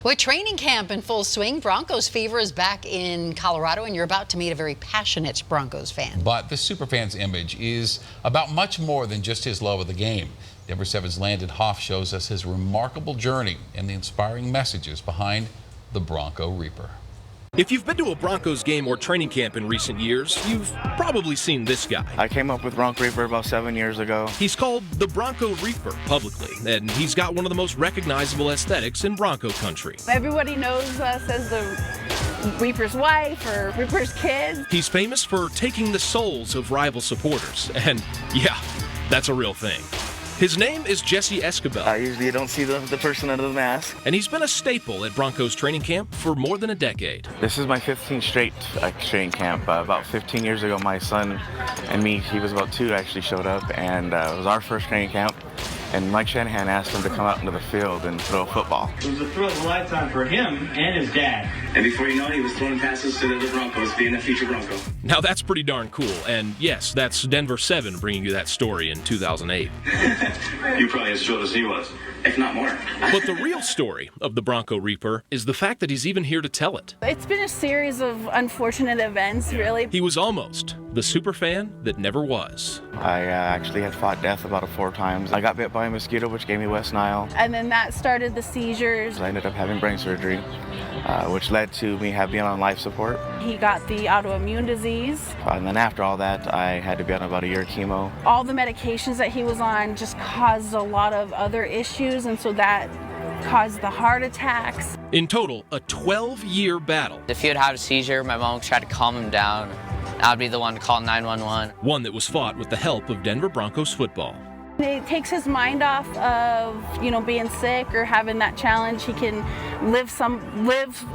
With training camp in full swing, Broncos fever is back in Colorado, and you're about to meet a very passionate Broncos fan. But the superfan's image is about much more than just his love of the game. Denver 7's Landon Hoff shows us his remarkable journey and the inspiring messages behind the Bronco Reaper. If you've been to a Broncos game or training camp in recent years, you've probably seen this guy. I came up with Bronco Reaper about 7 years ago. He's called the Bronco Reaper publicly, and he's got one of the most recognizable aesthetics in Bronco country. Everybody knows us as the Reaper's wife or Reaper's kids. He's famous for taking the souls of rival supporters, and yeah, that's a real thing. His name is Jesse Escobar. I usually don't see the person under the mask. And he's been a staple at Broncos training camp for more than a decade. This is my 15th straight training camp. About 15 years ago, my son and me, he was about 2, actually showed up, and it was our first training camp. And Mike Shanahan asked him to come out into the field and throw a football. It was a thrill of a lifetime for him and his dad. And before you know it, he was throwing passes to the other Broncos, being a future Bronco. Now that's pretty darn cool. And yes, that's Denver 7 bringing you that story in 2008. You probably as short as he was, if not more. But the real story of the Bronco Reaper is the fact that he's even here to tell it. It's been a series of unfortunate events, really. He was almost the superfan that never was. I actually had fought death about 4 times. I got bit by a mosquito, which gave me West Nile. And then that started the seizures. I ended up having brain surgery, which led to me being on life support. He got the autoimmune disease. And then after all that, I had to be on about a year of chemo. All the medications that he was on just caused a lot of other issues, and so that caused the heart attacks. In total, a 12-year battle. If he would have a seizure, my mom would try to calm him down. I'd be the one to call 911. One that was fought with the help of Denver Broncos football. It takes his mind off of, being sick or having that challenge. He can live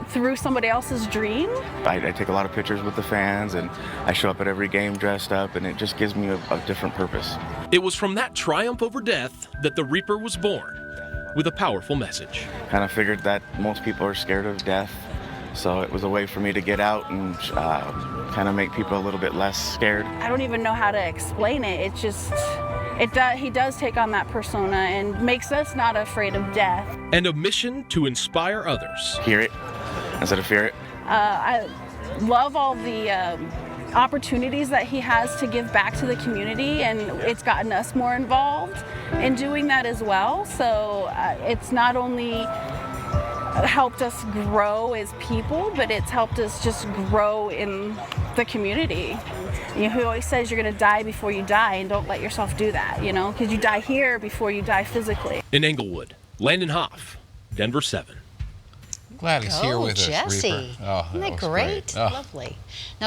through somebody else's dream. I take a lot of pictures with the fans, and I show up at every game dressed up, and it just gives me a different purpose. It was from that triumph over death that the Reaper was born, with a powerful message. Kind of figured that most people are scared of death, so it was a way for me to get out and kind of make people a little bit less scared. I don't even know how to explain it. It's just, he does take on that persona and makes us not afraid of death. And a mission to inspire others. Hear it instead of fear it. I love all the opportunities that he has to give back to the community, and it's gotten us more involved in doing that as well. So it's not only helped us grow as people, but it's helped us just grow in the community. He always says you're going to die before you die, and don't let yourself do that, because you die here before you die physically. In Englewood, Landon Hoff, Denver 7. Glad he's here with Jesse. us, Reaper. Oh, Isn't that great? Oh. Lovely. Now,